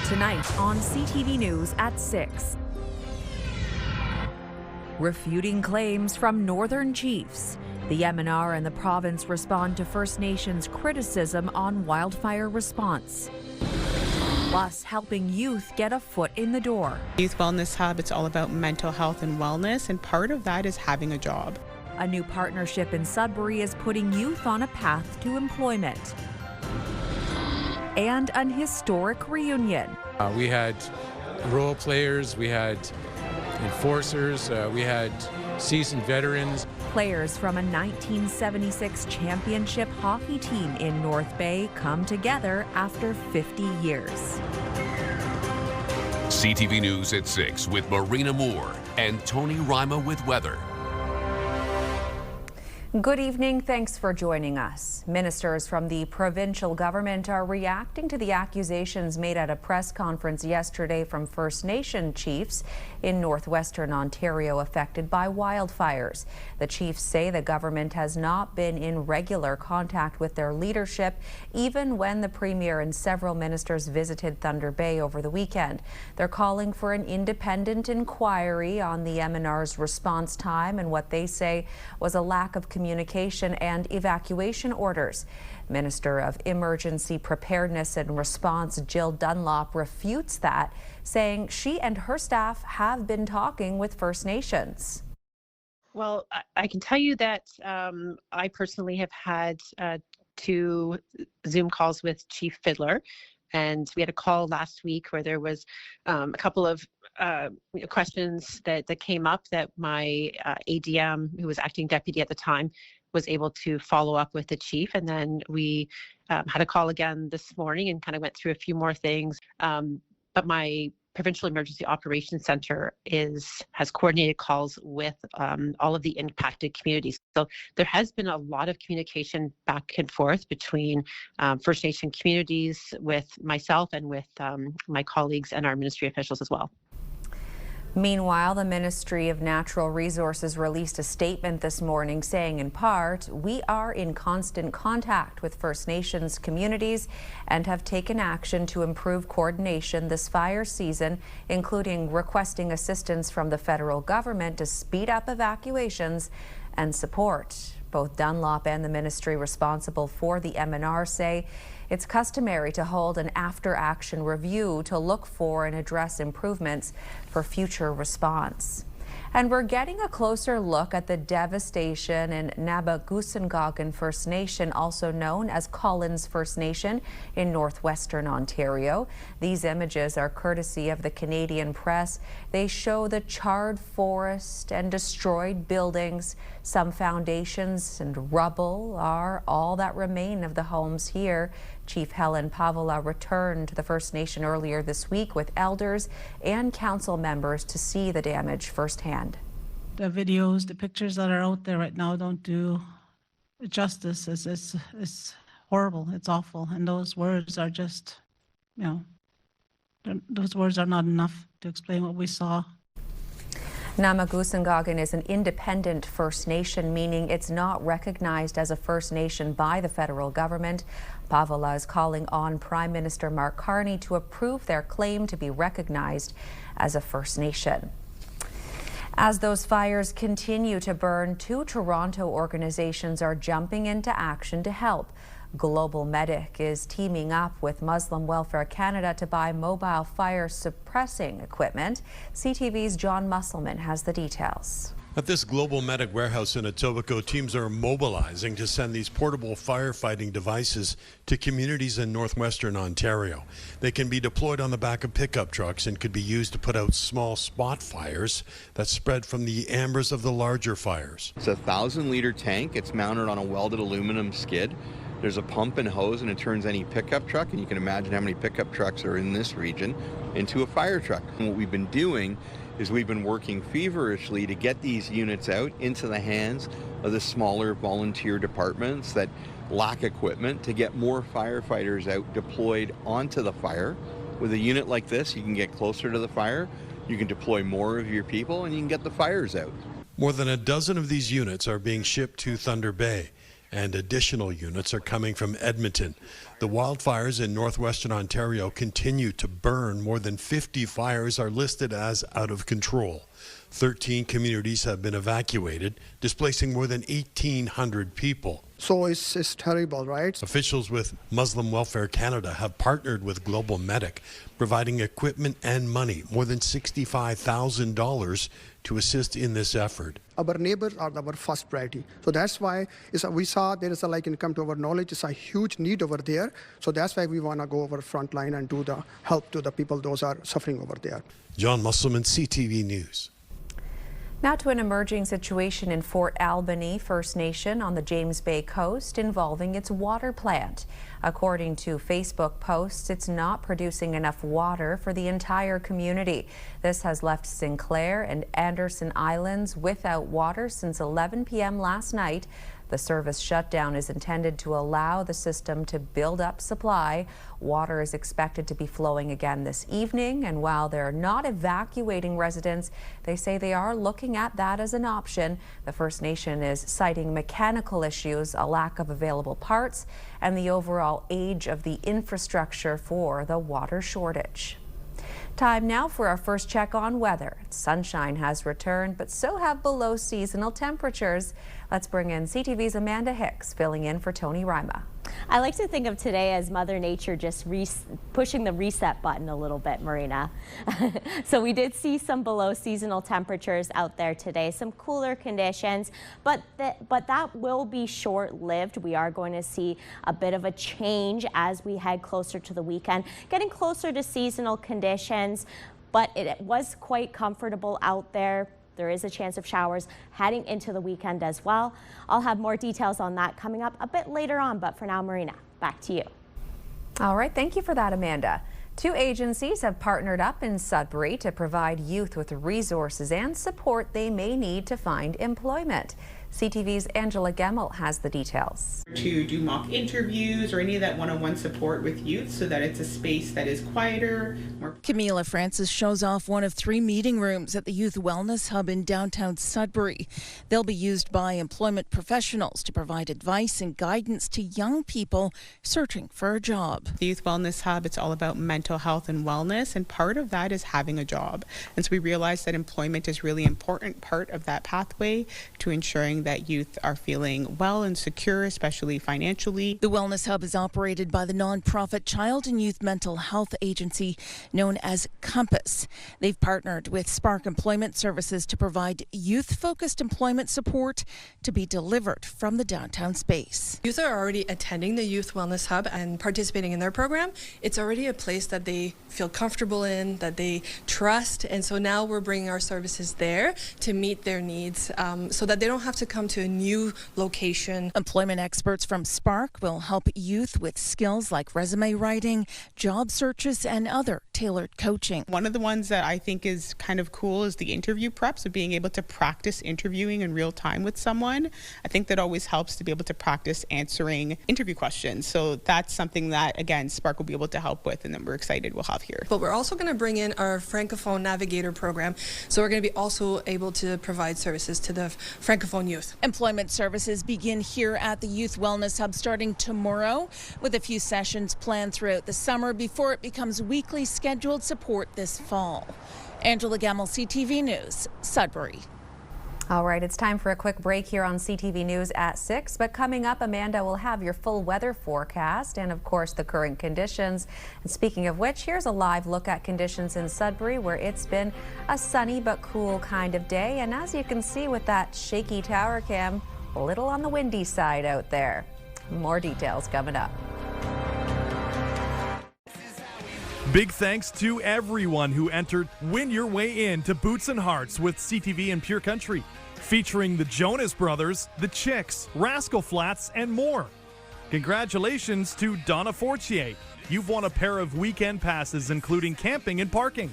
Tonight on CTV News at 6. Refuting claims from Northern chiefs. The MNR and the province respond to First Nations criticism on wildfire response. Plus, helping youth get a foot in the door. Youth Wellness Hub, it's all about mental health and wellness, and part of that is having a job. A new partnership in Sudbury is putting youth on a path to employment. And an historic reunion. We had role players, we had enforcers, we had seasoned veterans. Players from a 1976 championship hockey team in North Bay come together after 50 years. CTV News at 6 with Marina Moore and Tony Rima with weather. Good evening. Thanks for joining us. Ministers from the provincial government are reacting to the accusations made at a press conference yesterday from First Nation chiefs in northwestern Ontario affected by wildfires. The chiefs say the government has not been in regular contact with their leadership, even when the Premier and several ministers visited Thunder Bay over the weekend. They're calling for an independent inquiry on the MNR's response time and what they say was a lack of communication and evacuation orders. Minister of Emergency Preparedness and Response Jill Dunlop refutes that, saying she and her staff have been talking with First Nations. Well, I can tell you that I personally have had 2 Zoom calls with Chief Fiddler, and we had a call last week where there was a couple of questions that came up that my ADM, who was acting deputy at the time, was able to follow up with the chief. And then we had a call again this morning and kind of went through a few more things. But my Provincial Emergency Operations Center has coordinated calls with all of the impacted communities. So there has been a lot of communication back and forth between First Nation communities, with myself and with my colleagues and our ministry officials as well. Meanwhile, the Ministry of Natural Resources released a statement this morning saying, in part, we are in constant contact with First Nations communities and have taken action to improve coordination this fire season, including requesting assistance from the federal government to speed up evacuations and support. Both Dunlop and the ministry responsible for the MNR say it's customary to hold an after-action review to look for and address improvements for future response. And we're getting a closer look at the devastation in Nabagusangaugan First Nation, also known as Collins First Nation in northwestern Ontario. These images are courtesy of the Canadian press. They show the charred forest and destroyed buildings. Some foundations and rubble are all that remain of the homes here. Chief Helen Pavola returned to the First Nation earlier this week with elders and council members to see the damage firsthand. The videos, the pictures that are out there right now don't do justice. It's horrible. It's awful. And those words are just, those words are not enough to explain what we saw. Nabagusangaugan is an independent First Nation, meaning it's not recognized as a First Nation by the federal government. Pavola is calling on Prime Minister Mark Carney to approve their claim to be recognized as a First Nation. As those fires continue to burn, 2 Toronto organizations are jumping into action to help. Global Medic is teaming up with Muslim Welfare Canada to buy mobile fire suppressing equipment. CTV's John Musselman has the details. At this Global Medic warehouse in Etobicoke, teams are mobilizing to send these portable firefighting devices to communities in northwestern Ontario. They can be deployed on the back of pickup trucks and could be used to put out small spot fires that spread from the embers of the larger fires. It's a 1,000-liter tank. It's mounted on a welded aluminum skid. There's a pump and hose, and it turns any pickup truck, and you can imagine how many pickup trucks are in this region, into a fire truck. And what we've been doing is we've been working feverishly to get these units out into the hands of the smaller volunteer departments that lack equipment, to get more firefighters out deployed onto the fire. With a unit like this, you can get closer to the fire, you can deploy more of your people, and you can get the fires out. More than a dozen of these units are being shipped to Thunder Bay, and additional units are coming from Edmonton. The wildfires in northwestern Ontario continue to burn. More than 50 fires are listed as out of control. 13 communities have been evacuated, displacing more than 1,800 people. So it's terrible, right? Officials with Muslim Welfare Canada have partnered with Global Medic, providing equipment and money, more than $65,000 to assist in this effort. Our neighbors are our first priority. So that's why we saw there is come to our knowledge, it's a huge need over there. So that's why we want to go over front line and do the help to the people those are suffering over there. John Musselman, CTV News. Now to an emerging situation in Fort Albany First Nation on the James Bay coast involving its water plant. According to Facebook posts, it's not producing enough water for the entire community. This has left Sinclair and Anderson Islands without water since 11 p.m. last night. The service shutdown is intended to allow the system to build up supply. Water is expected to be flowing again this evening, and while they're not evacuating residents, they say they are looking at that as an option. The First Nation is citing mechanical issues, a lack of available parts, and the overall age of the infrastructure for the water shortage. Time now for our first check on weather. Sunshine has returned, but so have below seasonal temperatures. Let's bring in CTV's Amanda Hicks, filling in for Tony Rima. I like to think of today as Mother Nature just pushing the reset button a little bit, Marina. So we did see some below seasonal temperatures out there today, some cooler conditions, but that will be short-lived. We are going to see a bit of a change as we head closer to the weekend, getting closer to seasonal conditions, but it was quite comfortable out there. There is a chance of showers heading into the weekend as well. I'll have more details on that coming up a bit later on, but for now, Marina, back to you. All right, thank you for that, Amanda. Two agencies have partnered up in Sudbury to provide youth with resources and support they may need to find employment. CTV's Angela Gemmel has the details. To do mock interviews or any of that one-on-one support with youth so that it's a space that is quieter, more. Camila Francis shows off one of 3 meeting rooms at the Youth Wellness Hub in downtown Sudbury. They'll be used by employment professionals to provide advice and guidance to young people searching for a job. The Youth Wellness Hub, it's all about mental health and wellness, and part of that is having a job. And so we realized that employment is really important part of that pathway to ensuring that youth are feeling well and secure, especially financially. The Wellness Hub is operated by the nonprofit Child and Youth Mental Health Agency known as Compass. They've partnered with Spark Employment Services to provide youth-focused employment support to be delivered from the downtown space. Youth are already attending the Youth Wellness Hub and participating in their program. It's already a place that they feel comfortable in, that they trust, and so now we're bringing our services there to meet their needs so that they don't have to come to a new location. Employment experts from Spark will help youth with skills like resume writing, job searches, and other tailored coaching. One of the ones that I think is kind of cool is the interview prep, so being able to practice interviewing in real time with someone. I think that always helps to be able to practice answering interview questions. So that's something that, again, Spark will be able to help with and that we're excited we'll have here. But we're also going to bring in our Francophone Navigator program, so we're going to be also able to provide services to the Francophone youth. Employment services begin here at the Youth Wellness Hub starting tomorrow, with a few sessions planned throughout the summer before it becomes weekly scheduled support this fall. Angela Gemmel, CTV News, Sudbury. All right, it's time for a quick break here on CTV News at 6. But coming up, Amanda will have your full weather forecast and, of course, the current conditions. And speaking of which, here's a live look at conditions in Sudbury, where it's been a sunny but cool kind of day. And as you can see with that shaky tower cam, a little on the windy side out there. More details coming up. Big thanks to everyone who entered Win Your Way In to Boots and Hearts with CTV and Pure Country, featuring the Jonas Brothers, the Chicks, Rascal Flatts, and more. Congratulations to Donna Fortier. You've won a pair of weekend passes, including camping and parking.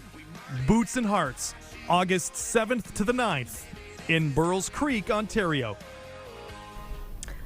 Boots and Hearts, August 7th to the 9th in Burles Creek, Ontario.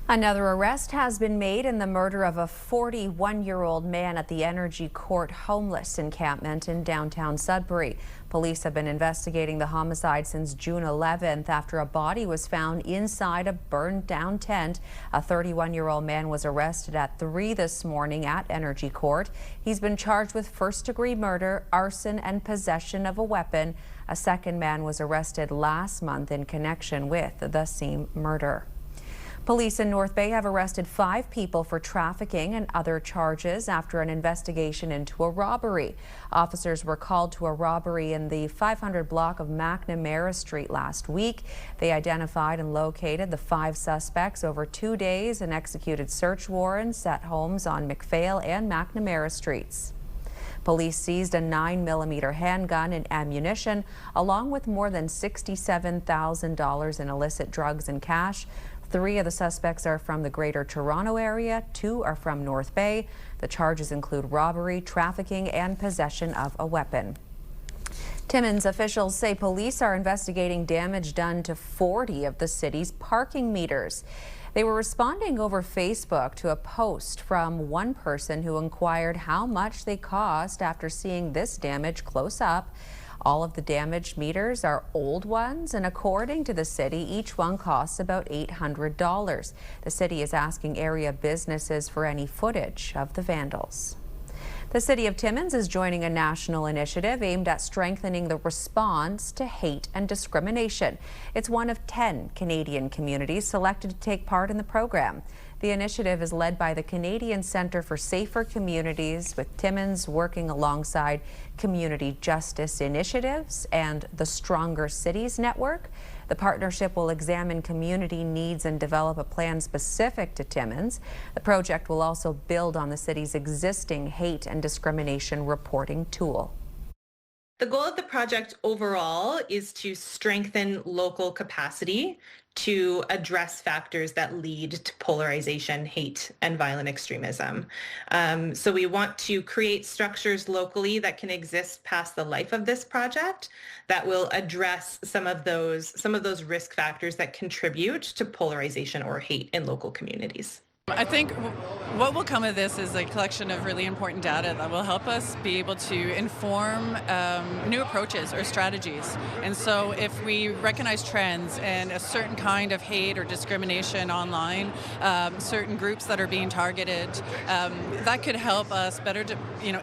Another arrest has been made in the murder of a 41-year-old man at the Energy Court homeless encampment in downtown Sudbury. Police have been investigating the homicide since June 11th after a body was found inside a burned-down tent. A 31-year-old man was arrested at 3 this morning at Energy Court. He's been charged with first-degree murder, arson, and possession of a weapon. A second man was arrested last month in connection with the same murder. Police in North Bay have arrested 5 people for trafficking and other charges after an investigation into a robbery. Officers were called to a robbery in the 500 block of McNamara Street last week. They identified and located the 5 suspects over 2 days and executed search warrants at homes on McPhail and McNamara Streets. Police seized a 9mm handgun and ammunition, along with more than $67,000 in illicit drugs and cash. 3 of the suspects are from the Greater Toronto Area, 2 are from North Bay. The charges include robbery, trafficking, and possession of a weapon. Timmins officials say police are investigating damage done to 40 of the city's parking meters. They were responding over Facebook to a post from one person who inquired how much they cost after seeing this damage close up. All of the damaged meters are old ones, and according to the city, each one costs about $800. The city is asking area businesses for any footage of the vandals. The City of Timmins is joining a national initiative aimed at strengthening the response to hate and discrimination. It's one of 10 Canadian communities selected to take part in the program. The initiative is led by the Canadian Centre for Safer Communities, with Timmins working alongside community justice initiatives and the Stronger Cities Network. The partnership will examine community needs and develop a plan specific to Timmins. The project will also build on the city's existing hate and discrimination reporting tool. The goal of the project overall is to strengthen local capacity to address factors that lead to polarization, hate, and violent extremism. So we want to create structures locally that can exist past the life of this project that will address some of those risk factors that contribute to polarization or hate in local communities. I think what will come of this is a collection of really important data that will help us be able to inform new approaches or strategies. And so if we recognize trends and a certain kind of hate or discrimination online, certain groups that are being targeted, that could help us better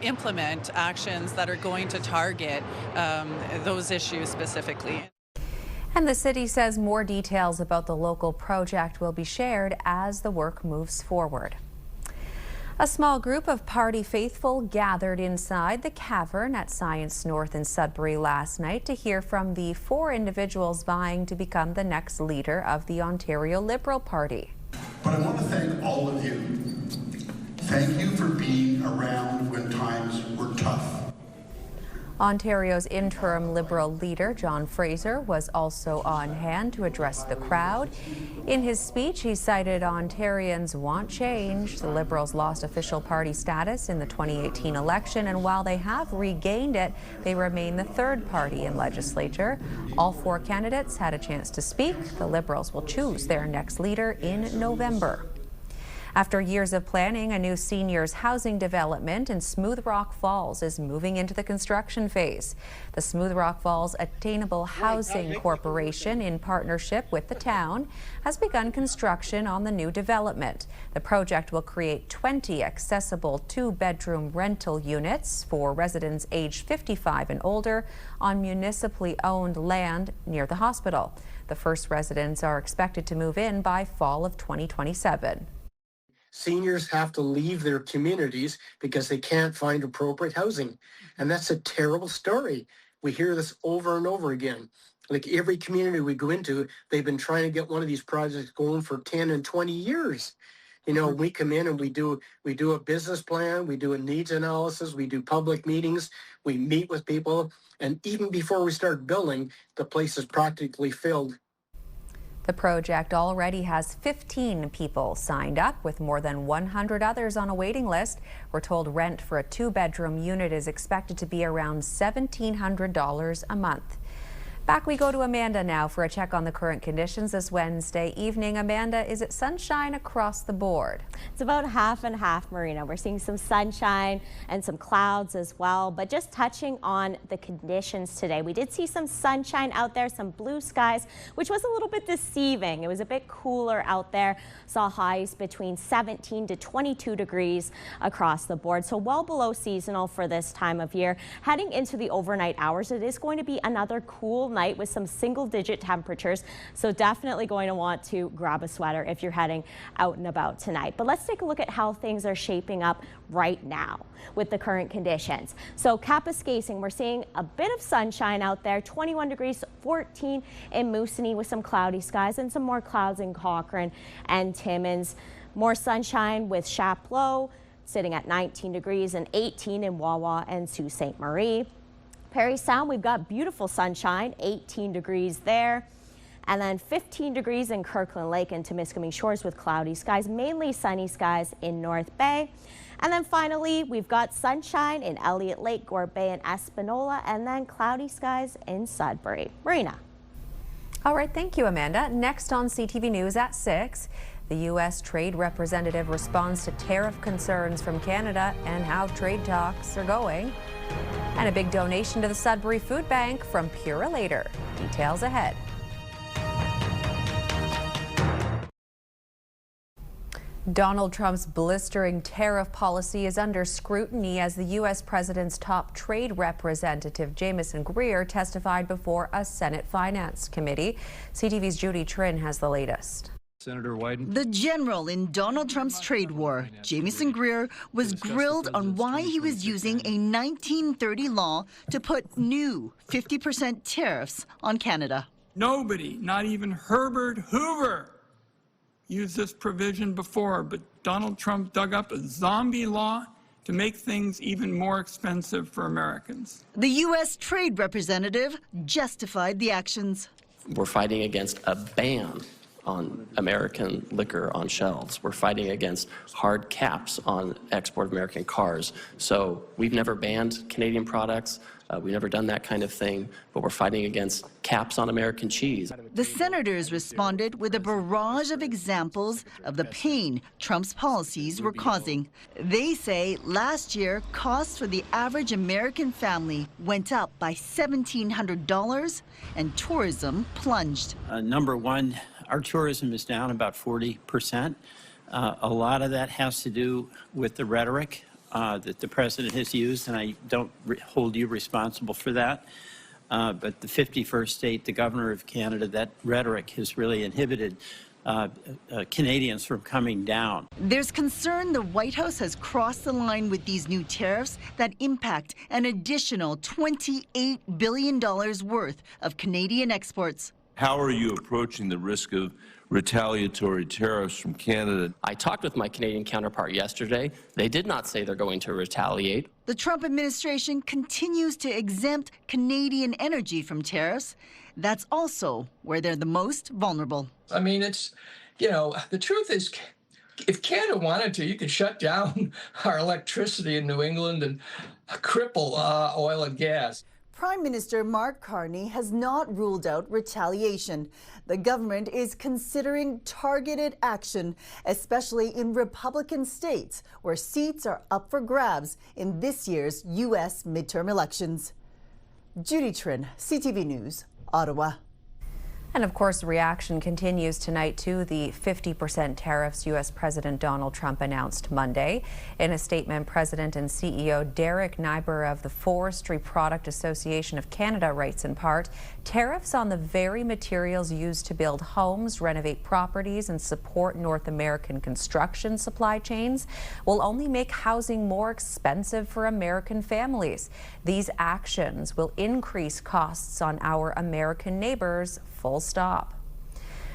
implement actions that are going to target those issues specifically. And the city says more details about the local project will be shared as the work moves forward. A small group of party faithful gathered inside the cavern at Science North in Sudbury last night to hear from the 4 individuals vying to become the next leader of the Ontario Liberal Party. But I want to thank all of you. Thank you for being around when times were tough. Ontario's interim Liberal leader, John Fraser, was also on hand to address the crowd. In his speech, he cited Ontarians want change. The Liberals lost official party status in the 2018 election, and while they have regained it, they remain the 3rd party in legislature. All 4 candidates had a chance to speak. The Liberals will choose their next leader in November. After years of planning, a new seniors housing development in Smooth Rock Falls is moving into the construction phase. The Smooth Rock Falls Attainable Housing Corporation, in partnership with the town, has begun construction on the new development. The project will create 20 accessible 2-bedroom rental units for residents aged 55 and older on municipally owned land near the hospital. The first residents are expected to move in by fall of 2027. Seniors have to leave their communities because they can't find appropriate housing. And that's a terrible story. We hear this over and over again. Like every community we go into, they've been trying to get one of these projects going for 10 and 20 years. You know, we come in and we do a business plan, we do a needs analysis, we do public meetings, we meet with people, and even before we start building, the place is practically filled. The project already has 15 people signed up, with more than 100 others on a waiting list. We're told rent for a 2-bedroom unit is expected to be around $1,700 a month. Back we go to Amanda now for a check on the current conditions this Wednesday evening. Amanda, is it sunshine across the board? It's about half and half, Marina. We're seeing some sunshine and some clouds as well, but just touching on the conditions today, we did see some sunshine out there, some blue skies, which was a little bit deceiving. It was a bit cooler out there. Saw highs between 17 to 22 degrees across the board, so well below seasonal for this time of year. Heading into the overnight hours, it is going to be another cool night with some single-digit temperatures, so definitely going to want to grab a sweater if you're heading out and about tonight. But let's take a look at how things are shaping up right now with the current conditions. So Kapuskasing, we're seeing a bit of sunshine out there, 21 degrees, 14 in Moosonee with some cloudy skies and some more clouds in Cochrane and Timmins. More sunshine with Chapleau sitting at 19 degrees and 18 in Wawa and Sault Ste. Marie. Parry Sound, we've got beautiful sunshine, 18 degrees there. And then 15 degrees in Kirkland Lake and Temiskaming Shores with cloudy skies, mainly sunny skies in North Bay. And then finally, we've got sunshine in Elliott Lake, Gore Bay and Espanola, and then cloudy skies in Sudbury. Marina. All right, thank you, Amanda. Next on CTV News at 6, the U.S. Trade Representative responds to tariff concerns from Canada and how trade talks are going. And a big donation to the Sudbury Food Bank from Purolator. Details ahead. Donald Trump's blistering tariff policy is under scrutiny as the U.S. president's top trade representative, Jamieson Greer, testified before a Senate Finance Committee. CTV's Judy Trin has the latest. Senator Wyden. The general in Donald Trump's trade war, Jamieson Greer, was grilled on why he was using a 1930 law to put new 50% tariffs on Canada. Nobody, not even Herbert Hoover, used this provision before, but Donald Trump dug up a zombie law to make things even more expensive for Americans. The U.S. Trade Representative justified the actions. We're fighting against a ban on American liquor on shelves. We're fighting against hard caps on export of American cars. So we've never banned Canadian products. We've never done that kind of thing, but we're fighting against caps on American cheese. The senators responded with a barrage of examples of the pain Trump's policies were causing. They say last year, costs for the average American family went up by $1,700 and tourism plunged. Number one, our tourism is down about 40%. A lot of that has to do with the rhetoric that the president has used, and I don't hold you responsible for that. But the 51st state, the governor of Canada, that rhetoric has really inhibited Canadians from coming down. There's concern the White House has crossed the line with these new tariffs that impact an additional $28 billion worth of Canadian exports. How are you approaching the risk of retaliatory tariffs from Canada? I talked with my Canadian counterpart yesterday. They did not say they're going to retaliate. The Trump administration continues to exempt Canadian energy from tariffs. That's also where they're the most vulnerable. I mean, it's, you know, the truth is, if Canada wanted to, you could shut down our electricity in New England and cripple oil and gas. Prime Minister Mark Carney has not ruled out retaliation. The government is considering targeted action, especially in Republican states where seats are up for grabs in this year's U.S. midterm elections. Judy Trin, CTV News, Ottawa. And of course, reaction continues tonight to the 50% tariffs U.S. President Donald Trump announced Monday. In a statement, President and CEO Derek Nyber of the Forestry Product Association of Canada writes in part, tariffs on the very materials used to build homes, renovate properties, and support North American construction supply chains will only make housing more expensive for American families. These actions will increase costs on our American neighbors. Full stop.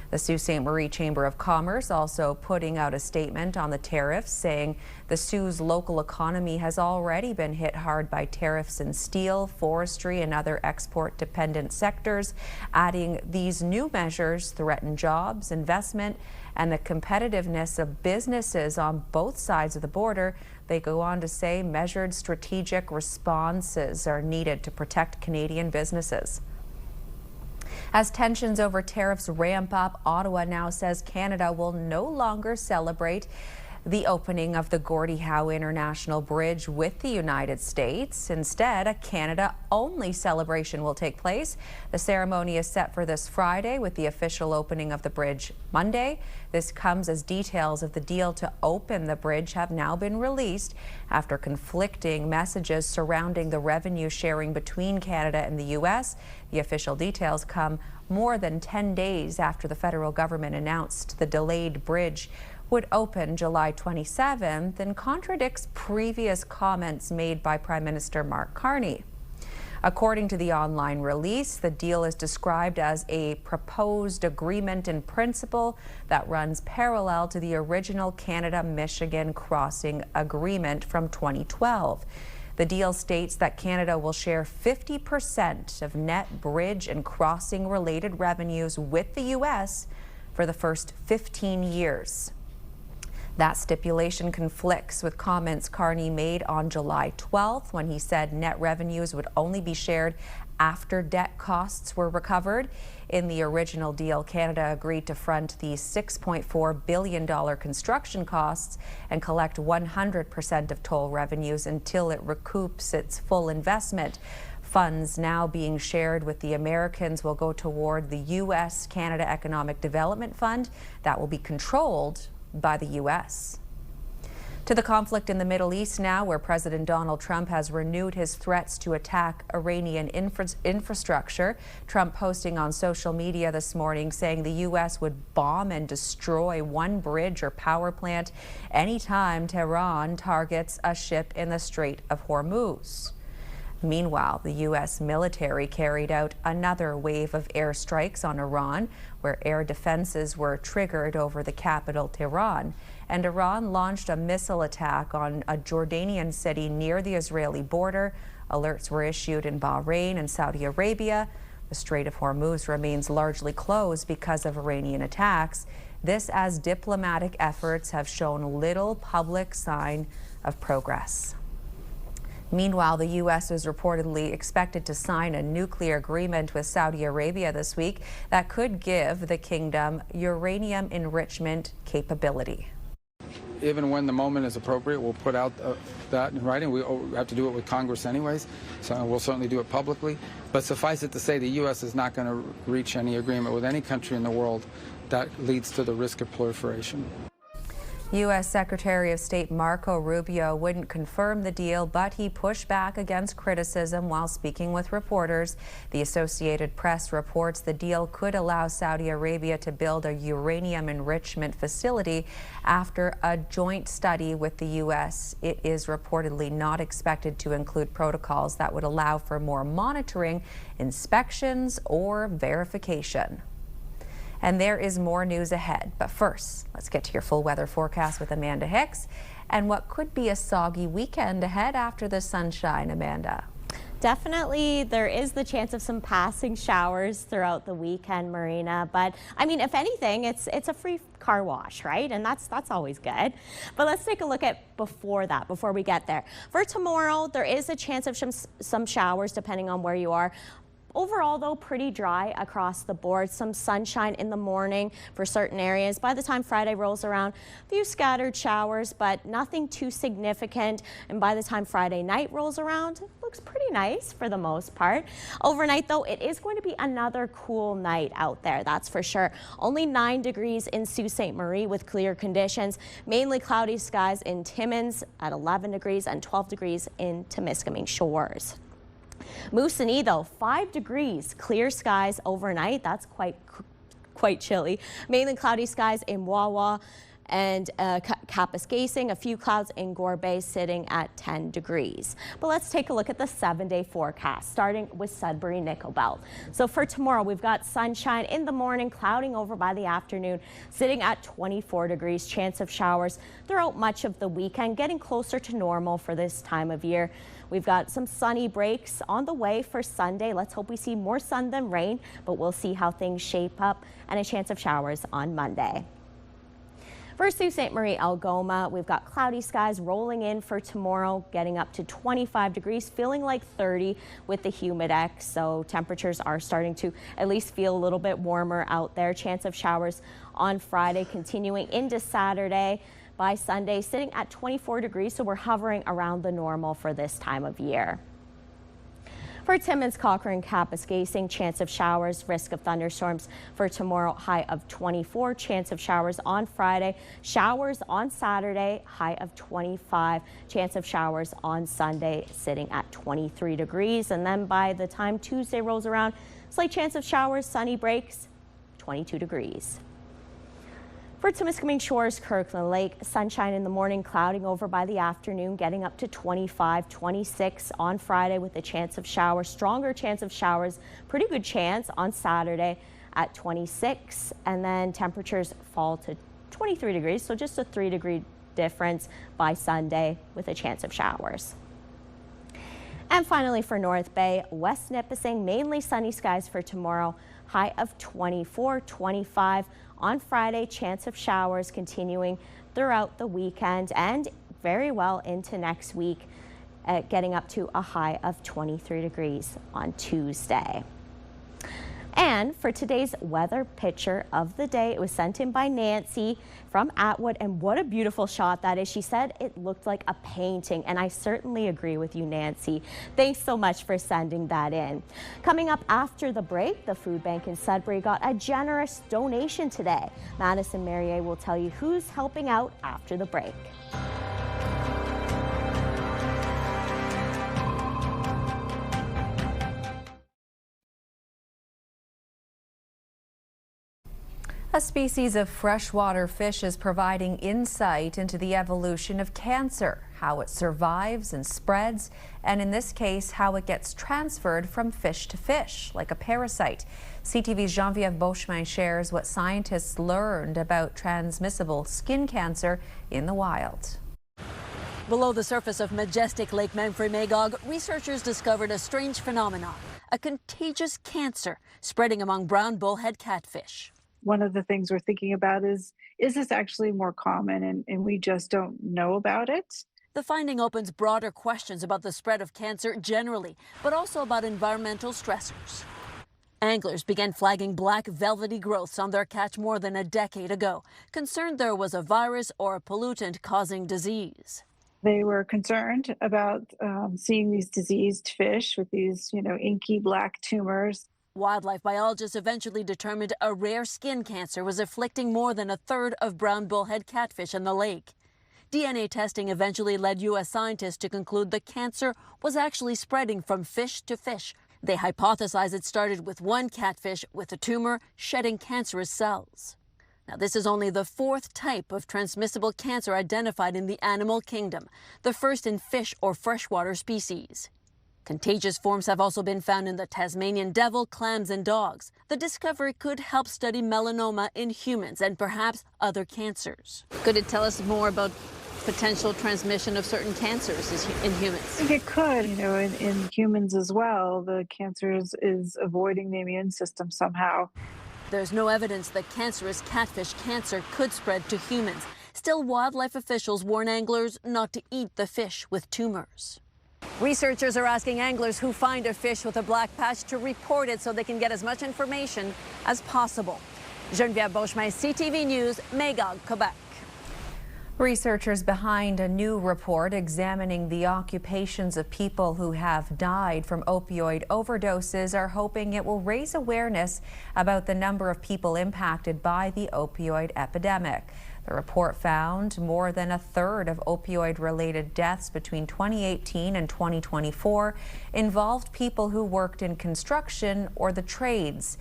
The Sault Ste. Marie Chamber of Commerce also putting out a statement on the tariffs, saying the Sault's local economy has already been hit hard by tariffs in steel, forestry, and other export-dependent sectors, adding these new measures threaten jobs, investment, and the competitiveness of businesses on both sides of the border. They go on to say measured strategic responses are needed to protect Canadian businesses. As tensions over tariffs ramp up, Ottawa now says Canada will no longer celebrate the opening of the Gordie Howe International Bridge with the United States. Instead, a Canada-only celebration will take place. The ceremony is set for this Friday, with the official opening of the bridge Monday. This comes as details of the deal to open the bridge have now been released after conflicting messages surrounding the revenue sharing between Canada and the U.S. The official details come more than 10 days after the federal government announced the delayed bridge would open July 27th and contradicts previous comments made by Prime Minister Mark Carney. According to the online release, the deal is described as a proposed agreement in principle that runs parallel to the original Canada-Michigan crossing agreement from 2012. The deal states that Canada will share 50% of net bridge and crossing related revenues with the U.S. for the first 15 years. That stipulation conflicts with comments Carney made on July 12th when he said net revenues would only be shared after debt costs were recovered. In the original deal, Canada agreed to front the $6.4 billion construction costs and collect 100% of toll revenues until it recoups its full investment. Funds now being shared with the Americans will go toward the U.S.-Canada Economic Development Fund that will be controlled by the U.S. To the conflict in the Middle East now, where President Donald Trump has renewed his threats to attack Iranian infrastructure. Trump posting on social media this morning saying the U.S. would bomb and destroy one bridge or power plant anytime Tehran targets a ship in the Strait of Hormuz. Meanwhile, the U.S. military carried out another wave of airstrikes on Iran, where air defenses were triggered over the capital, Tehran. And Iran launched a missile attack on a Jordanian city near the Israeli border. Alerts were issued in Bahrain and Saudi Arabia. The Strait of Hormuz remains largely closed because of Iranian attacks. This as diplomatic efforts have shown little public sign of progress. Meanwhile, the U.S. is reportedly expected to sign a nuclear agreement with Saudi Arabia this week that could give the kingdom uranium enrichment capability. Even when the moment is appropriate, we'll put out that in writing. We have to do it with Congress anyways, so we'll certainly do it publicly. But suffice it to say, the U.S. is not going to reach any agreement with any country in the world that leads to the risk of proliferation. U.S. Secretary of State Marco Rubio wouldn't confirm the deal, but he pushed back against criticism while speaking with reporters. The Associated Press reports the deal could allow Saudi Arabia to build a uranium enrichment facility after a joint study with the U.S. It is reportedly not expected to include protocols that would allow for more monitoring, inspections, or verification. And there is more news ahead. But first, let's get to your full weather forecast with Amanda Hicks and what could be a soggy weekend ahead after the sunshine, Amanda. Definitely, there is the chance of some passing showers throughout the weekend, Marina. But I mean, if anything, it's a free car wash, right? And that's always good. But let's take a look at before we get there. For tomorrow, there is a chance of some showers depending on where you are. Overall, though, pretty dry across the board. Some sunshine in the morning for certain areas. By the time Friday rolls around, a few scattered showers, but nothing too significant. And by the time Friday night rolls around, it looks pretty nice for the most part. Overnight, though, it is going to be another cool night out there, that's for sure. Only 9 degrees in Sault Ste. Marie with clear conditions. Mainly cloudy skies in Timmins at 11 degrees and 12 degrees in Temiskaming Shores. Moosonee, though, 5 degrees, clear skies overnight. That's quite chilly. Mainly cloudy skies in Wawa and Kapuskasing, a few clouds in Gore Bay sitting at 10 degrees. But let's take a look at the 7-day forecast, starting with Sudbury Nickel Belt. So for tomorrow, we've got sunshine in the morning, clouding over by the afternoon, sitting at 24 degrees, chance of showers throughout much of the weekend, getting closer to normal for this time of year. We've got some sunny breaks on the way for Sunday. Let's hope we see more sun than rain, but we'll see how things shape up, and a chance of showers on Monday. For Sault Ste. Marie, Algoma, we've got cloudy skies rolling in for tomorrow, getting up to 25 degrees, feeling like 30 with the humidex. So temperatures are starting to at least feel a little bit warmer out there. Chance of showers on Friday, continuing into Saturday. By Sunday, sitting at 24 degrees, so we're hovering around the normal for this time of year. For Timmins, Cochrane, Kapuskasing, chance of showers, risk of thunderstorms for tomorrow, high of 24. Chance of showers on Friday, showers on Saturday, high of 25. Chance of showers on Sunday, sitting at 23 degrees. And then by the time Tuesday rolls around, slight chance of showers, sunny breaks, 22 degrees. For Timiskaming Shores, Kirkland Lake, sunshine in the morning, clouding over by the afternoon, getting up to 25, 26 on Friday with a chance of showers, stronger chance of showers, pretty good chance on Saturday at 26, and then temperatures fall to 23 degrees, so just a 3-degree difference by Sunday with a chance of showers. And finally for North Bay, West Nipissing, mainly sunny skies for tomorrow, high of 24, 25. On Friday, chance of showers continuing throughout the weekend and very well into next week, getting up to a high of 23 degrees on Tuesday. And for today's weather picture of the day, it was sent in by Nancy from Atwood, and what a beautiful shot that is. She said it looked like a painting, and I certainly agree with you, Nancy. Thanks so much for sending that in. Coming up after the break, the food bank in Sudbury got a generous donation today. Madison Merrier will tell you who's helping out after the break. A species of freshwater fish is providing insight into the evolution of cancer, how it survives and spreads, and in this case, how it gets transferred from fish to fish, like a parasite. CTV's Geneviève Beauchemin shares what scientists learned about transmissible skin cancer in the wild. Below the surface of majestic Lake Memphremagog, researchers discovered a strange phenomenon, a contagious cancer spreading among brown bullhead catfish. One of the things we're thinking about is this actually more common and we just don't know about it? The finding opens broader questions about the spread of cancer generally, but also about environmental stressors. Anglers began flagging black velvety growths on their catch more than a decade ago, concerned there was a virus or a pollutant causing disease. They were concerned about seeing these diseased fish with these, inky black tumors. Wildlife biologists eventually determined a rare skin cancer was afflicting more than a third of brown bullhead catfish in the lake. DNA testing eventually led U.S. scientists to conclude the cancer was actually spreading from fish to fish. They hypothesized it started with one catfish with a tumor shedding cancerous cells. Now, this is only the fourth type of transmissible cancer identified in the animal kingdom, the first in fish or freshwater species. Contagious forms have also been found in the Tasmanian devil, clams, and dogs. The discovery could help study melanoma in humans and perhaps other cancers. Could it tell us more about potential transmission of certain cancers in humans? I think it could. In humans as well, the cancer is avoiding the immune system somehow. There's no evidence that cancerous catfish cancer could spread to humans. Still, wildlife officials warn anglers not to eat the fish with tumors. Researchers are asking anglers who find a fish with a black patch to report it so they can get as much information as possible. Geneviève Beauchemin, CTV News, Magog, Quebec. Researchers behind a new report examining the occupations of people who have died from opioid overdoses are hoping it will raise awareness about the number of people impacted by the opioid epidemic. The report found more than a third of opioid-related deaths between 2018 and 2024 involved people who worked in construction or the trades.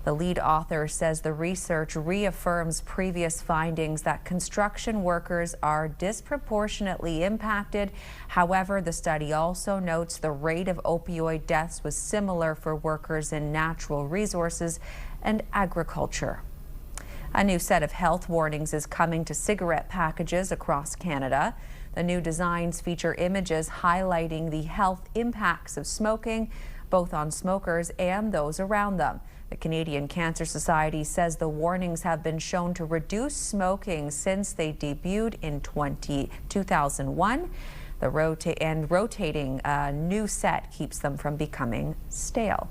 The lead author says the research reaffirms previous findings that construction workers are disproportionately impacted. However, the study also notes the rate of opioid deaths was similar for workers in natural resources and agriculture. A new set of health warnings is coming to cigarette packages across Canada. The new designs feature images highlighting the health impacts of smoking, both on smokers and those around them. The Canadian Cancer Society says the warnings have been shown to reduce smoking since they debuted in 2001. The rotating new set keeps them from becoming stale.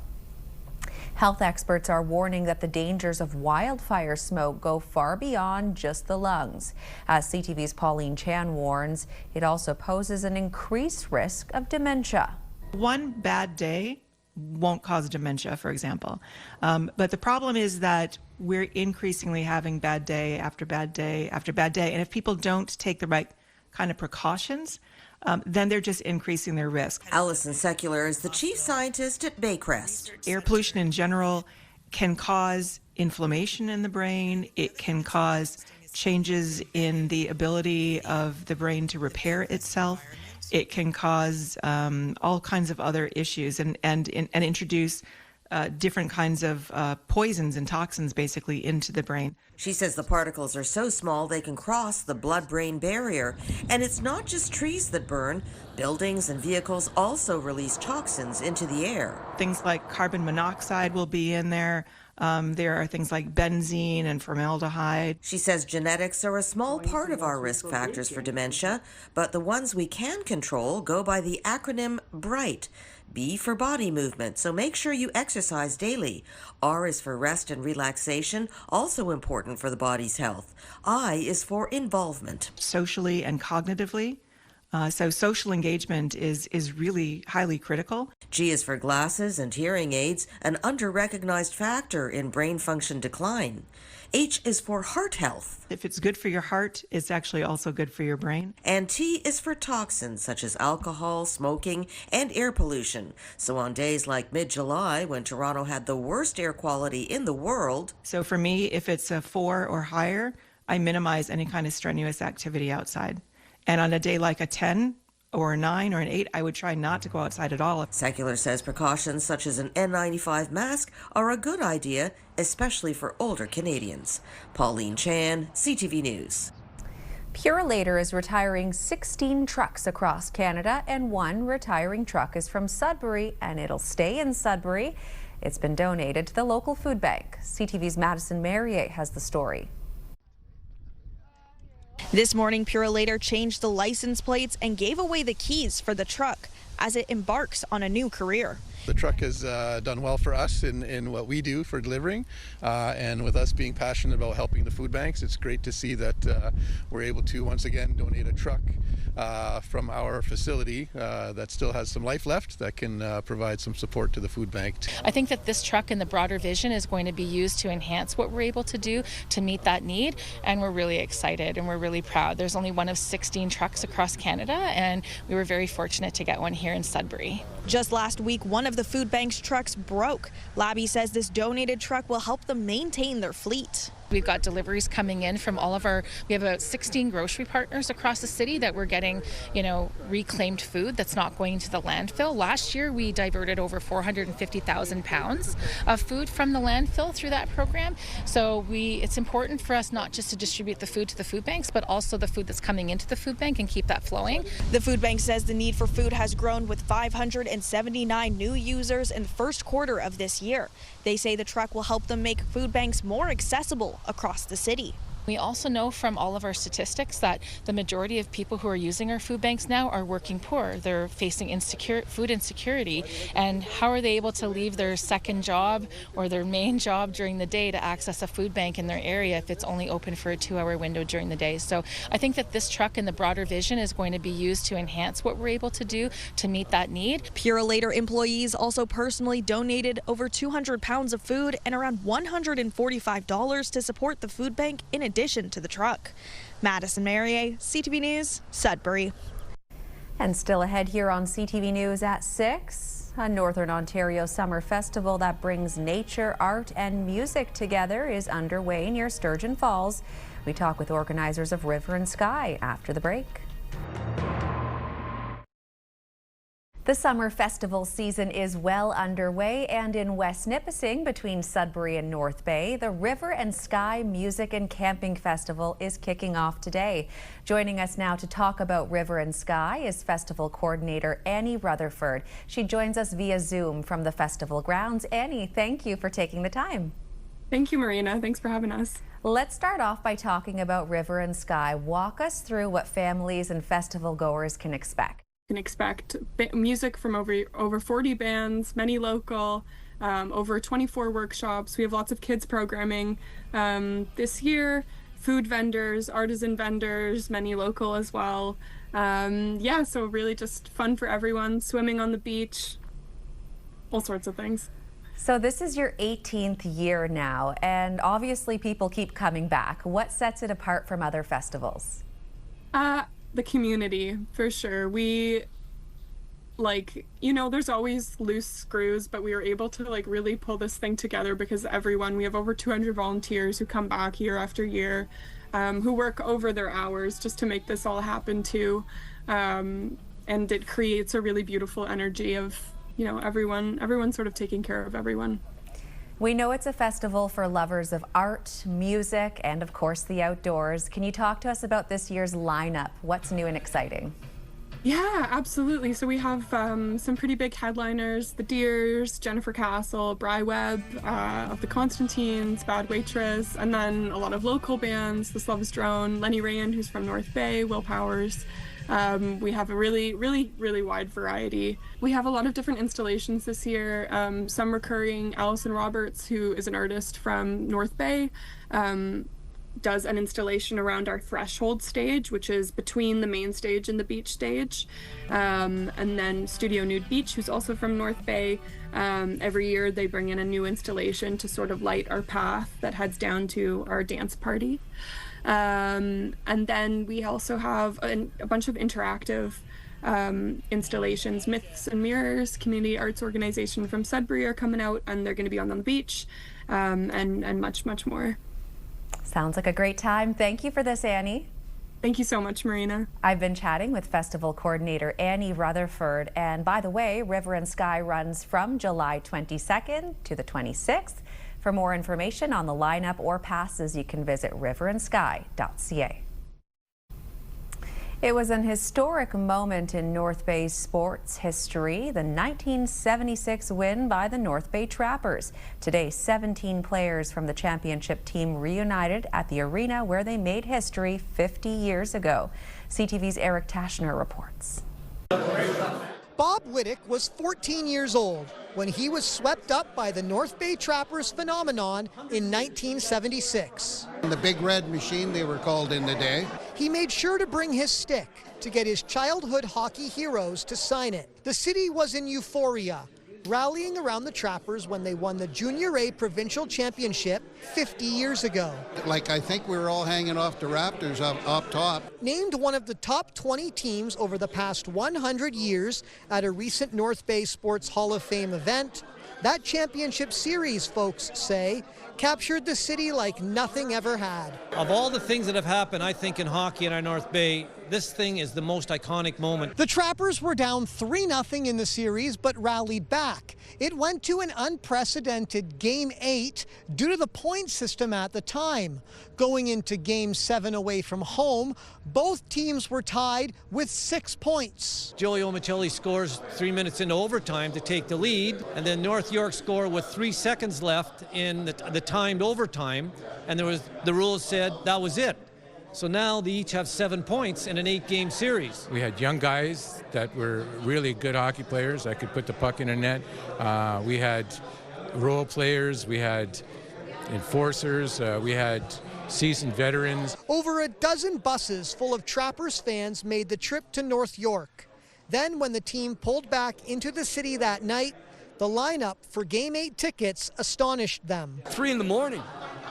Health experts are warning that the dangers of wildfire smoke go far beyond just the lungs. As CTV's Pauline Chan warns, it also poses an increased risk of dementia. One bad day won't cause dementia, for example. But the problem is that we're increasingly having bad day after bad day after bad day. And if people don't take the right kind of precautions, then they're just increasing their risk. Alison Secular is the chief scientist at Baycrest. Air pollution in general can cause inflammation in the brain. It can cause changes in the ability of the brain to repair itself. It can cause all kinds of other issues and introduce different kinds of poisons and toxins basically into the brain. She says the particles are so small they can cross the blood-brain barrier. And it's not just trees that burn. Buildings and vehicles also release toxins into the air. Things like carbon monoxide will be in there. There are things like benzene and formaldehyde. She says genetics are a small part of our risk factors for dementia, but the ones we can control go by the acronym BRIGHT. B for body movement, so make sure you exercise daily. R is for rest and relaxation, also important for the body's health. I is for involvement. Socially and cognitively. So social engagement is really highly critical. G is for glasses and hearing aids, an under-recognized factor in brain function decline. H is for heart health. If it's good for your heart, it's actually also good for your brain. And T is for toxins such as alcohol, smoking, and air pollution. So on days like mid-July, when Toronto had the worst air quality in the world. So for me, if it's a 4 or higher, I minimize any kind of strenuous activity outside. And on a day like a 10 or a 9 or an 8, I would try not to go outside at all. Secular says precautions such as an N95 mask are a good idea, especially for older Canadians. Pauline Chan, CTV News. Purolator is retiring 16 trucks across Canada, and one retiring truck is from Sudbury, and it'll stay in Sudbury. It's been donated to the local food bank. CTV's Madison Merrier has the story. This morning, Purolator changed the license plates and gave away the keys for the truck as it embarks on a new career. The truck has done well for us in what we do for delivering, and with us being passionate about helping the food banks, it's great to see that we're able to once again donate a truck from our facility that still has some life left that can provide some support to the food bank. I think that this truck and the broader vision is going to be used to enhance what we're able to do to meet that need, and we're really excited and we're really proud. There's only one of 16 trucks across Canada, and we were very fortunate to get one here in Sudbury. Just last week, one of the food bank's trucks broke. Labby says this donated truck will help them maintain their fleet. We've got deliveries coming in from we have about 16 grocery partners across the city that we're getting, reclaimed food that's not going to the landfill. Last year, we diverted over 450,000 pounds of food from the landfill through that program. So it's important for us not just to distribute the food to the food banks, but also the food that's coming into the food bank and keep that flowing. The food bank says the need for food has grown with 579 new users in the first quarter of this year. They say the truck will help them make food banks more accessible across the city. We also know from all of our statistics that the majority of people who are using our food banks now are working poor. They're facing food insecurity, and how are they able to leave their second job or their main job during the day to access a food bank in their area if it's only open for a 2-hour window during the day? So I think that this truck and the broader vision is going to be used to enhance what we're able to do to meet that need. Purolator employees also personally donated over 200 pounds of food and around $145 to support the food bank in addition to the truck. Madison Merrier, CTV News, Sudbury. And still ahead here on CTV News at 6, a Northern Ontario summer festival that brings nature, art, and music together is underway near Sturgeon Falls. We talk with organizers of River and Sky after the break. The summer festival season is well underway, and in West Nipissing between Sudbury and North Bay, the River and Sky Music and Camping Festival is kicking off today. Joining us now to talk about River and Sky is Festival Coordinator Annie Rutherford. She joins us via Zoom from the festival grounds. Annie, thank you for taking the time. Thank you, Marina. Thanks for having us. Let's start off by talking about River and Sky. Walk us through what families and festival goers can expect. Can expect music from over 40 bands, many local, over 24 workshops. We have lots of kids programming this year, food vendors, artisan vendors, many local as well. Yeah, so really just fun for everyone, swimming on the beach, all sorts of things. So this is your 18th year now, and obviously people keep coming back. What sets it apart from other festivals? The community, for sure. We, there's always loose screws, but we were able to really pull this thing together because we have over 200 volunteers who come back year after year, who work over their hours just to make this all happen too. And it creates a really beautiful energy of, everyone sort of taking care of everyone. We know it's a festival for lovers of art, music, and of course the outdoors. Can you talk to us about this year's lineup? What's new and exciting? Yeah, absolutely. So we have some pretty big headliners: The Deers, Jennifer Castle, Bry Webb of the Constantines, Bad Waitress, and then a lot of local bands: The Slovis Drone, Lenny Rayan, who's from North Bay, Will Powers. We have a really wide variety. We have a lot of different installations this year, some recurring. Allison Roberts, who is an artist from North Bay, does an installation around our threshold stage, which is between the main stage and the beach stage. And then Studio Nude Beach, who's also from North Bay, every year they bring in a new installation to sort of light our path that heads down to our dance party. And then we also have a bunch of interactive installations. Myths and Mirrors, community arts organization from Sudbury, are coming out, and they're going to be on the beach, and much more. Sounds like a great time. Thank you for this, Annie. Thank you so much, Marina. I've been chatting with Festival Coordinator Annie Rutherford. And by the way, River and Sky runs from July 22nd to the 26th. For more information on the lineup or passes, you can visit riverandsky.ca. It was an historic moment in North Bay's sports history, the 1976 win by the North Bay Trappers. Today, 17 players from the championship team reunited at the arena where they made history 50 years ago. CTV's Eric Tashner reports. Bob Whittick was 14 years old when he was swept up by the North Bay Trappers phenomenon in 1976. The Big Red Machine, they were called in the day. He made sure to bring his stick to get his childhood hockey heroes to sign it. The city was in euphoria, rallying around the Trappers when they won the Junior A Provincial Championship 50 years ago. I think we were all hanging off the Raptors up top. Named one of the top 20 teams over the past 100 years at a recent North Bay Sports Hall of Fame event, that championship series, folks say, captured the city like nothing ever had. Of all the things that have happened, I think, in hockey in our North Bay, this thing is the most iconic moment. The Trappers were down 3-0 in the series, but rallied back. It went to an unprecedented Game 8 due to the point system at the time. Going into Game 7 away from home, both teams were tied with 6 points. Joey Omichelli scores 3 minutes into overtime to take the lead, and then North York score with 3 seconds left in the timed overtime, and the rules said that was it. So now they each have 7 points in an 8-game series. We had young guys that were really good hockey players that could put the puck in the net. We had role players, we had enforcers, we had seasoned veterans. Over a dozen buses full of Trappers fans made the trip to North York. Then when the team pulled back into the city that night, the lineup for Game 8 tickets astonished them. 3 in the morning,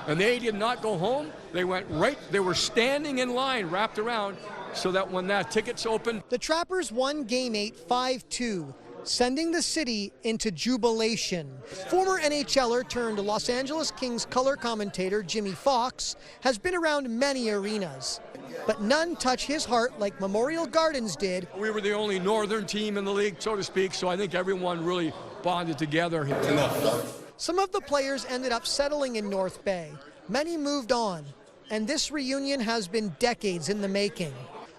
and they did not go home. They went they were standing in line, wrapped around, so that when that tickets opened. The Trappers won Game 8 5-2, sending the city into jubilation. Former NHLer turned Los Angeles Kings color commentator Jimmy Fox has been around many arenas. but none touch his heart like Memorial Gardens did. We were the only northern team in the league, so to speak, so I think everyone really bonded together. Some of the players ended up settling in North Bay. Many moved on, and this reunion has been decades in the making.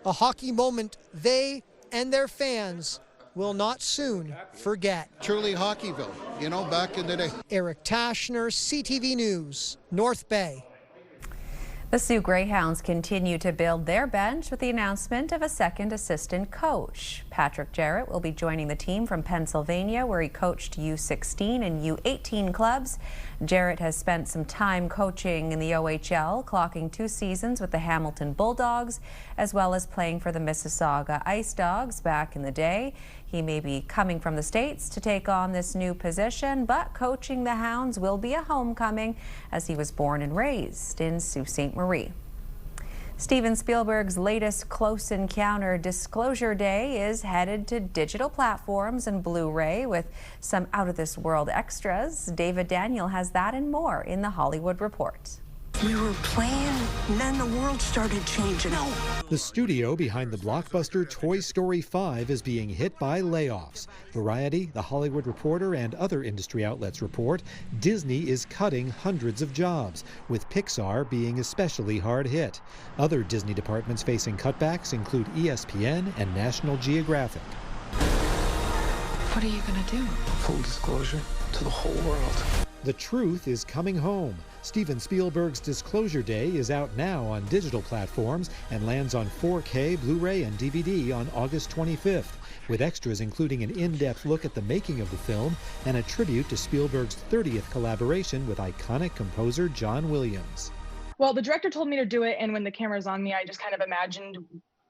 A hockey moment they and their fans will not soon forget. Truly Hockeyville, you know, back in the day. Eric Tashner, CTV News, North Bay. The Sioux Greyhounds continue to build their bench with the announcement of a second assistant coach. Patrick Jarrett will be joining the team from Pennsylvania, where he coached U16 and U18 clubs. Jarrett has spent some time coaching in the OHL, clocking 2 seasons with the Hamilton Bulldogs, as well as playing for the Mississauga Ice Dogs back in the day. He may be coming from the States to take on this new position, but coaching the Hounds will be a homecoming as he was born and raised in Sault Ste. Marie. Steven Spielberg's latest Close Encounter Disclosure Day is headed to digital platforms and Blu-ray with some out-of-this-world extras. David Daniel has that and more in the Hollywood Report. We were playing, and then the world started changing. The studio behind the blockbuster Toy Story 5 is being hit by layoffs. Variety, The Hollywood Reporter, and other industry outlets report Disney is cutting hundreds of jobs, with Pixar being especially hard hit. Other Disney departments facing cutbacks include ESPN and National Geographic. What are you going to do? Full disclosure to the whole world. The truth is coming home. Steven Spielberg's Disclosure Day is out now on digital platforms and lands on 4K, Blu-ray, and DVD on August 25th, with extras including an in-depth look at the making of the film and a tribute to Spielberg's 30th collaboration with iconic composer John Williams. Well, the director told me to do it, and when the camera's on me, I just kind of imagined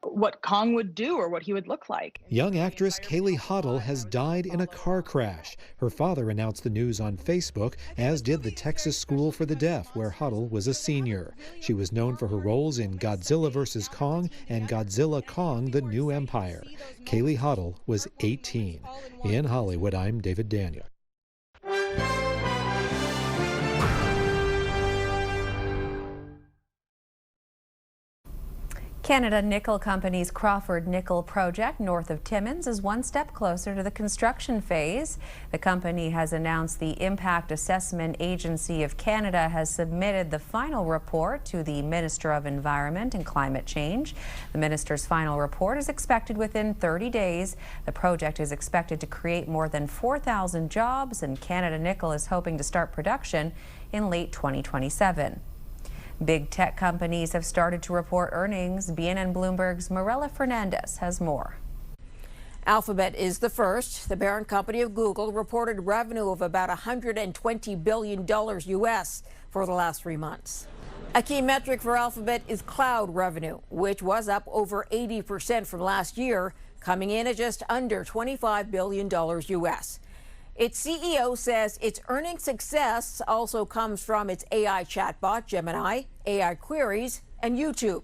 what Kong would do or what he would look like. Young actress Kaylee Hoddle has died in a car crash. Her father announced the news on Facebook, as did the Texas School for the Deaf, where Hoddle was a senior. She was known for her roles in Godzilla vs. Kong and Godzilla Kong: The New Empire. Kaylee Hoddle was 18. In Hollywood, I'm David Daniel. Canada Nickel Company's Crawford Nickel project north of Timmins is one step closer to the construction phase. The company has announced the Impact Assessment Agency of Canada has submitted the final report to the Minister of Environment and Climate Change. The minister's final report is expected within 30 days. The project is expected to create more than 4,000 jobs, and Canada Nickel is hoping to start production in late 2027. Big tech companies have started to report earnings. BNN Bloomberg's Marilla Fernandez has more. Alphabet is the first. The parent company of Google reported revenue of about $120 billion US for the last 3 months. A key metric for Alphabet is cloud revenue, which was up over 80% from last year, coming in at just under $25 billion US. Its CEO says its earnings success also comes from its AI chatbot, Gemini, AI queries, and YouTube.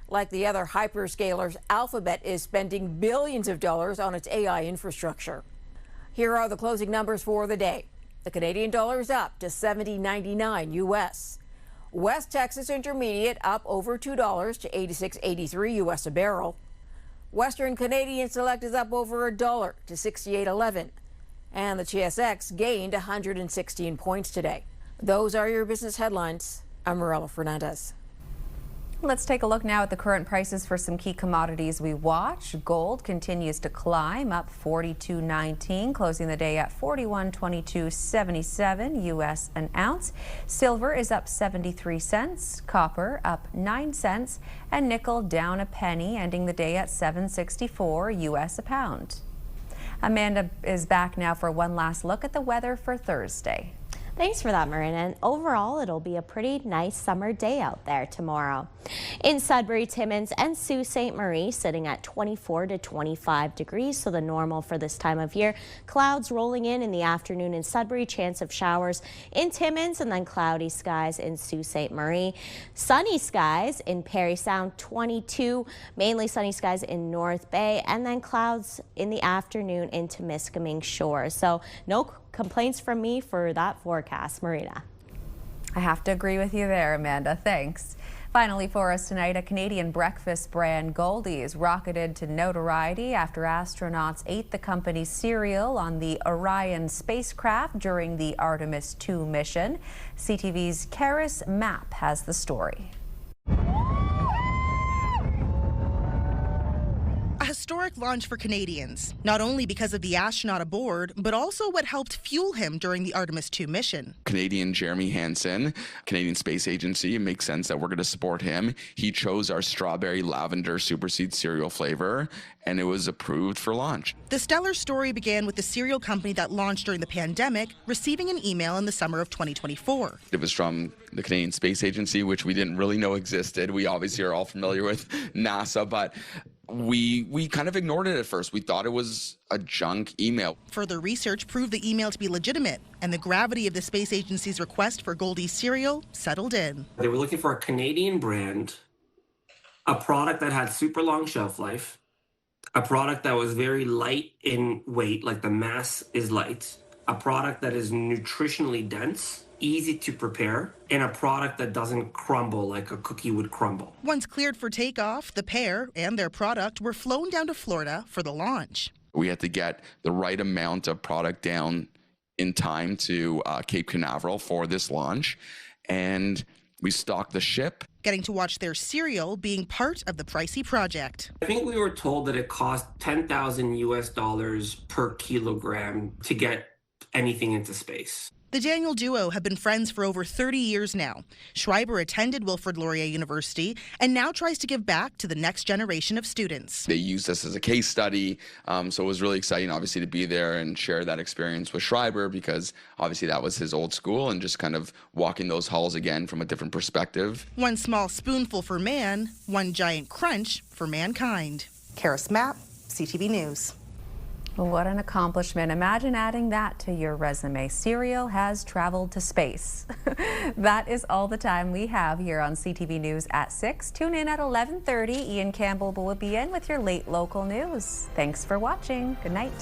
Like the other hyperscalers, Alphabet is spending billions of dollars on its AI infrastructure. Here are the closing numbers for the day. The Canadian dollar is up to $70.99 US. West Texas Intermediate up over $2 to $86.83 US a barrel. Western Canadian Select is up over $1 to $68.11. And the TSX gained 116 points today. Those are your business headlines. I'm Marilla Fernandez. Let's take a look now at the current prices for some key commodities we watch. Gold continues to climb, up $42.19, closing the day at $41.2277 US an ounce. Silver is up 73 cents, copper up 9 cents, and nickel down a penny, ending the day at $7.64 US a pound. Amanda is back now for one last look at the weather for Thursday. Thanks for that, Marina. And overall, it'll be a pretty nice summer day out there tomorrow. In Sudbury, Timmins, and Sault Ste. Marie, sitting at 24 to 25 degrees, so the normal for this time of year. Clouds rolling in the afternoon in Sudbury, chance of showers in Timmins, and then cloudy skies in Sault Ste. Marie. Sunny skies in Parry Sound, 22, mainly sunny skies in North Bay, and then clouds in the afternoon into Miskaming Shores. So no complaints from me for that forecast. Marina. I have to agree with you there, Amanda. Thanks. Finally for us tonight, a Canadian breakfast brand, Goldie's, rocketed to notoriety after astronauts ate the company's cereal on the Orion spacecraft during the Artemis II mission. CTV's Karis Mapp has the story. A historic launch for Canadians, not only because of the astronaut aboard, but also what helped fuel him during the Artemis II mission. Canadian Jeremy Hansen, Canadian Space Agency, it makes sense that we're going to support him. He chose our strawberry lavender superseed cereal flavor, and it was approved for launch. The stellar story began with the cereal company that launched during the pandemic, receiving an email in the summer of 2024. It was from the Canadian Space Agency, which we didn't really know existed. We obviously are all familiar with NASA, but we kind of ignored it at first. We thought it was a junk email. Further research proved the email to be legitimate, and the gravity of the space agency's request for Goldie's cereal settled in. They were looking for a Canadian brand, a product that had super long shelf life, a product that was very light in weight, like the mass is light, a product that is nutritionally dense, easy to prepare, and a product that doesn't crumble like a cookie would crumble. Once cleared for takeoff, the pair and their product were flown down to Florida for the launch. We had to get the right amount of product down in time to Cape Canaveral for this launch, and we stocked the ship. Getting to watch their cereal being part of the pricey project. I think we were told that it cost $10,000 US per kilogram to get anything into space. The Daniel duo have been friends for over 30 years now. Schreiber attended Wilfrid Laurier University and now tries to give back to the next generation of students. They used us as a case study, so it was really exciting, obviously, to be there and share that experience with Schreiber, because obviously that was his old school, and just kind of walking those halls again from a different perspective. One small spoonful for man, one giant crunch for mankind. Karis Mapp, CTV News. What an accomplishment. Imagine adding that to your resume. Cereal has traveled to space. That is all the time we have here on CTV News at 6. Tune in at 11:30. Ian Campbell will be in with your late local news. Thanks for watching. Good night.